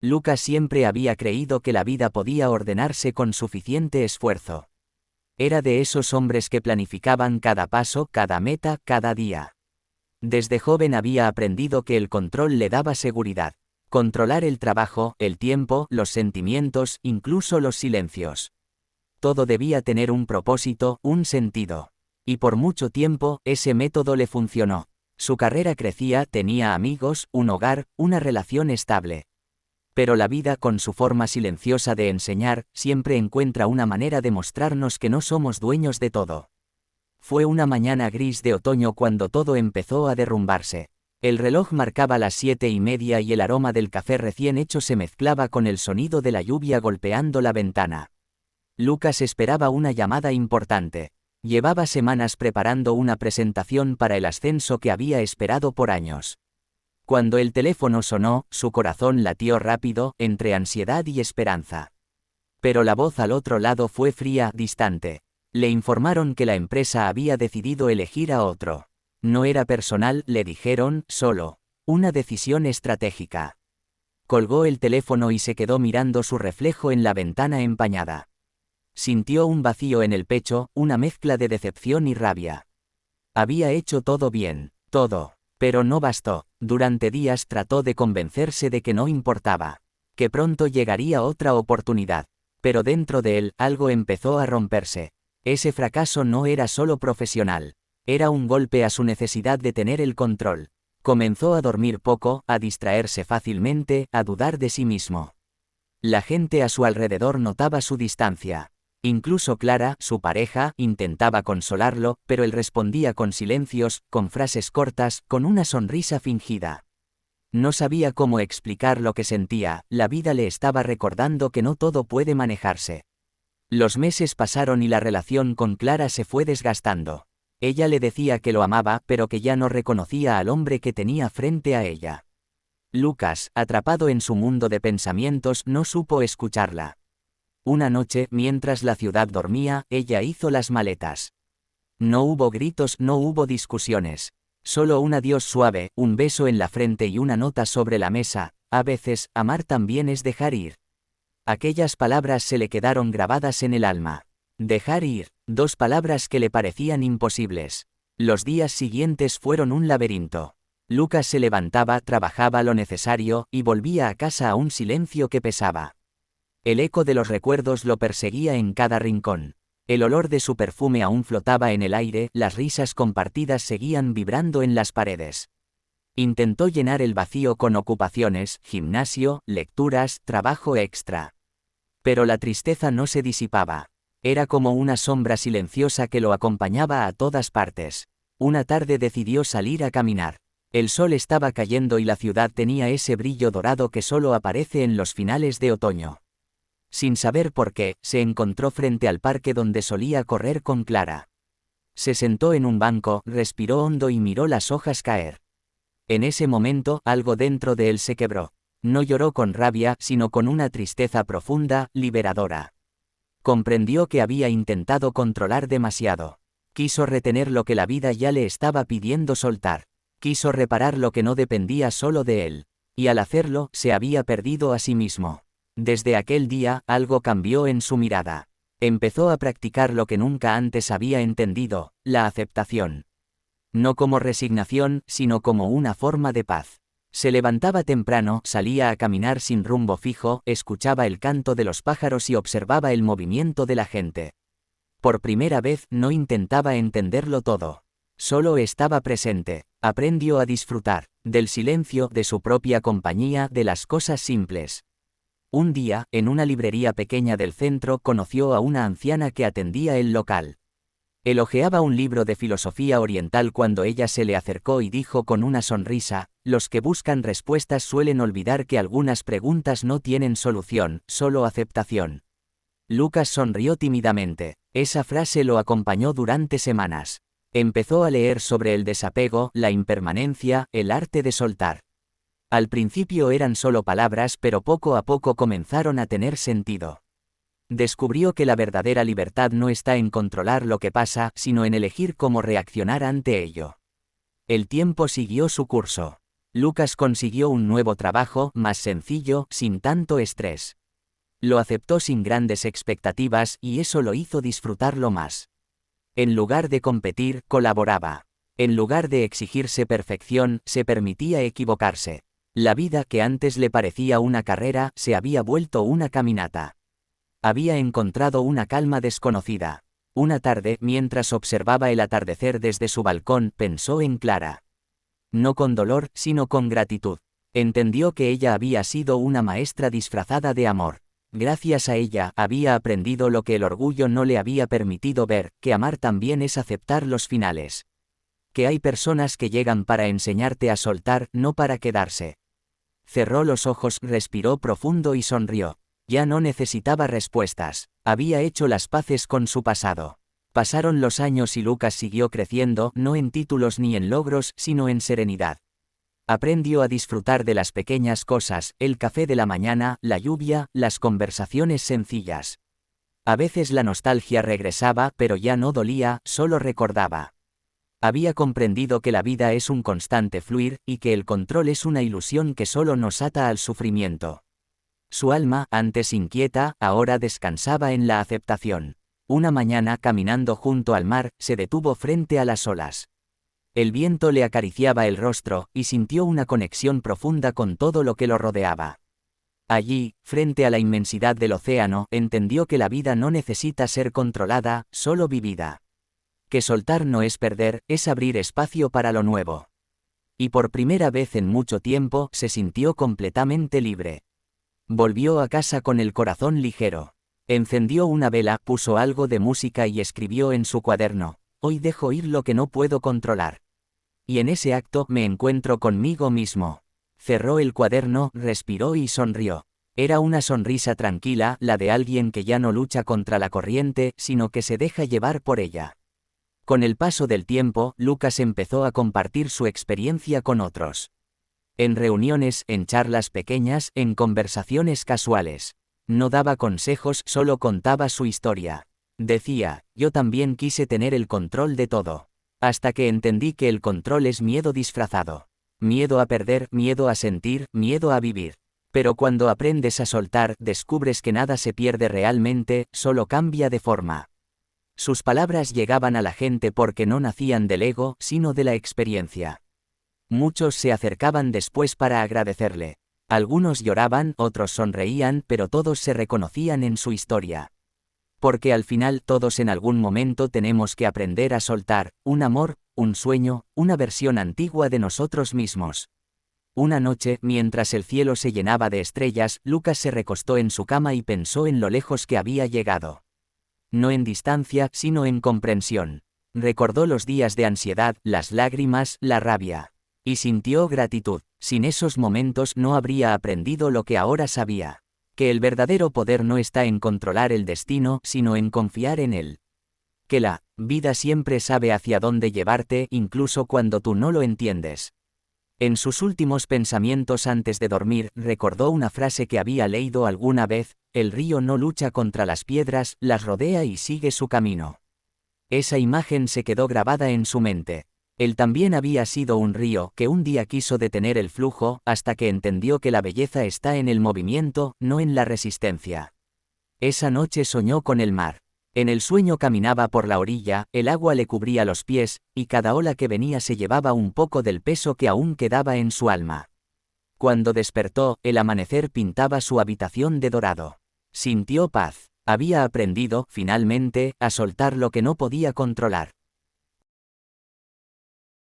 Lucas siempre había creído que la vida podía ordenarse con suficiente esfuerzo. Era de esos hombres que planificaban cada paso, cada meta, cada día. Desde joven había aprendido que el control le daba seguridad. Controlar el trabajo, el tiempo, los sentimientos, incluso los silencios. Todo debía tener un propósito, un sentido. Y por mucho tiempo, ese método le funcionó. Su carrera crecía, tenía amigos, un hogar, una relación estable. Pero la vida, con su forma silenciosa de enseñar, siempre encuentra una manera de mostrarnos que no somos dueños de todo. Fue una mañana gris de otoño cuando todo empezó a derrumbarse. El reloj marcaba las 7:30 y el aroma del café recién hecho se mezclaba con el sonido de la lluvia golpeando la ventana. Lucas esperaba una llamada importante. Llevaba semanas preparando una presentación para el ascenso que había esperado por años. Cuando el teléfono sonó, su corazón latió rápido, entre ansiedad y esperanza. Pero la voz al otro lado fue fría, distante. Le informaron que la empresa había decidido elegir a otro. No era personal, le dijeron, solo una decisión estratégica. Colgó el teléfono y se quedó mirando su reflejo en la ventana empañada. Sintió un vacío en el pecho, una mezcla de decepción y rabia. Había hecho todo bien, todo, pero no bastó. Durante días trató de convencerse de que no importaba, que pronto llegaría otra oportunidad. Pero dentro de él, algo empezó a romperse. Ese fracaso no era solo profesional. Era un golpe a su necesidad de tener el control. Comenzó a dormir poco, a distraerse fácilmente, a dudar de sí mismo. La gente a su alrededor notaba su distancia. Incluso Clara, su pareja, intentaba consolarlo, pero él respondía con silencios, con frases cortas, con una sonrisa fingida. No sabía cómo explicar lo que sentía, la vida le estaba recordando que no todo puede manejarse. Los meses pasaron y la relación con Clara se fue desgastando. Ella le decía que lo amaba, pero que ya no reconocía al hombre que tenía frente a ella. Lucas, atrapado en su mundo de pensamientos, no supo escucharla. Una noche, mientras la ciudad dormía, ella hizo las maletas. No hubo gritos, no hubo discusiones. Solo un adiós suave, un beso en la frente y una nota sobre la mesa. A veces, amar también es dejar ir. Aquellas palabras se le quedaron grabadas en el alma. Dejar ir, dos palabras que le parecían imposibles. Los días siguientes fueron un laberinto. Lucas se levantaba, trabajaba lo necesario, y volvía a casa a un silencio que pesaba. El eco de los recuerdos lo perseguía en cada rincón. El olor de su perfume aún flotaba en el aire, las risas compartidas seguían vibrando en las paredes. Intentó llenar el vacío con ocupaciones, gimnasio, lecturas, trabajo extra. Pero la tristeza no se disipaba. Era como una sombra silenciosa que lo acompañaba a todas partes. Una tarde decidió salir a caminar. El sol estaba cayendo y la ciudad tenía ese brillo dorado que solo aparece en los finales de otoño. Sin saber por qué, se encontró frente al parque donde solía correr con Clara. Se sentó en un banco, respiró hondo y miró las hojas caer. En ese momento, algo dentro de él se quebró. No lloró con rabia, sino con una tristeza profunda, liberadora. Comprendió que había intentado controlar demasiado. Quiso retener lo que la vida ya le estaba pidiendo soltar. Quiso reparar lo que no dependía solo de él. Y al hacerlo, se había perdido a sí mismo. Desde aquel día, algo cambió en su mirada. Empezó a practicar lo que nunca antes había entendido, la aceptación. No como resignación, sino como una forma de paz. Se levantaba temprano, salía a caminar sin rumbo fijo, escuchaba el canto de los pájaros y observaba el movimiento de la gente. Por primera vez, no intentaba entenderlo todo. Solo estaba presente. Aprendió a disfrutar del silencio, de su propia compañía, de las cosas simples. Un día, en una librería pequeña del centro, conoció a una anciana que atendía el local. Él hojeaba un libro de filosofía oriental cuando ella se le acercó y dijo con una sonrisa: los que buscan respuestas suelen olvidar que algunas preguntas no tienen solución, solo aceptación. Lucas sonrió tímidamente. Esa frase lo acompañó durante semanas. Empezó a leer sobre el desapego, la impermanencia, el arte de soltar. Al principio eran solo palabras, pero poco a poco comenzaron a tener sentido. Descubrió que la verdadera libertad no está en controlar lo que pasa, sino en elegir cómo reaccionar ante ello. El tiempo siguió su curso. Lucas consiguió un nuevo trabajo, más sencillo, sin tanto estrés. Lo aceptó sin grandes expectativas y eso lo hizo disfrutarlo más. En lugar de competir, colaboraba. En lugar de exigirse perfección, se permitía equivocarse. La vida que antes le parecía una carrera, se había vuelto una caminata. Había encontrado una calma desconocida. Una tarde, mientras observaba el atardecer desde su balcón, pensó en Clara. No con dolor, sino con gratitud. Entendió que ella había sido una maestra disfrazada de amor. Gracias a ella, había aprendido lo que el orgullo no le había permitido ver, que amar también es aceptar los finales. Que hay personas que llegan para enseñarte a soltar, no para quedarse. Cerró los ojos, respiró profundo y sonrió. Ya no necesitaba respuestas. Había hecho las paces con su pasado. Pasaron los años y Lucas siguió creciendo, no en títulos ni en logros, sino en serenidad. Aprendió a disfrutar de las pequeñas cosas, el café de la mañana, la lluvia, las conversaciones sencillas. A veces la nostalgia regresaba, pero ya no dolía, solo recordaba. Había comprendido que la vida es un constante fluir, y que el control es una ilusión que solo nos ata al sufrimiento. Su alma, antes inquieta, ahora descansaba en la aceptación. Una mañana, caminando junto al mar, se detuvo frente a las olas. El viento le acariciaba el rostro, y sintió una conexión profunda con todo lo que lo rodeaba. Allí, frente a la inmensidad del océano, entendió que la vida no necesita ser controlada, solo vivida. Que soltar no es perder, es abrir espacio para lo nuevo. Y por primera vez en mucho tiempo, se sintió completamente libre. Volvió a casa con el corazón ligero. Encendió una vela, puso algo de música y escribió en su cuaderno: hoy dejo ir lo que no puedo controlar. Y en ese acto me encuentro conmigo mismo. Cerró el cuaderno, respiró y sonrió. Era una sonrisa tranquila, la de alguien que ya no lucha contra la corriente, sino que se deja llevar por ella. Con el paso del tiempo, Lucas empezó a compartir su experiencia con otros. En reuniones, en charlas pequeñas, en conversaciones casuales. No daba consejos, solo contaba su historia. Decía: yo también quise tener el control de todo. Hasta que entendí que el control es miedo disfrazado. Miedo a perder, miedo a sentir, miedo a vivir. Pero cuando aprendes a soltar, descubres que nada se pierde realmente, solo cambia de forma. Sus palabras llegaban a la gente porque no nacían del ego, sino de la experiencia. Muchos se acercaban después para agradecerle. Algunos lloraban, otros sonreían, pero todos se reconocían en su historia. Porque al final todos en algún momento tenemos que aprender a soltar, un amor, un sueño, una versión antigua de nosotros mismos. Una noche, mientras el cielo se llenaba de estrellas, Lucas se recostó en su cama y pensó en lo lejos que había llegado. No en distancia, sino en comprensión. Recordó los días de ansiedad, las lágrimas, la rabia. Y sintió gratitud. Sin esos momentos no habría aprendido lo que ahora sabía. Que el verdadero poder no está en controlar el destino, sino en confiar en él. Que la vida siempre sabe hacia dónde llevarte, incluso cuando tú no lo entiendes. En sus últimos pensamientos antes de dormir, recordó una frase que había leído alguna vez: el río no lucha contra las piedras, las rodea y sigue su camino. Esa imagen se quedó grabada en su mente. Él también había sido un río que un día quiso detener el flujo, hasta que entendió que la belleza está en el movimiento, no en la resistencia. Esa noche soñó con el mar. En el sueño caminaba por la orilla, el agua le cubría los pies, y cada ola que venía se llevaba un poco del peso que aún quedaba en su alma. Cuando despertó, el amanecer pintaba su habitación de dorado. Sintió paz. Había aprendido, finalmente, a soltar lo que no podía controlar.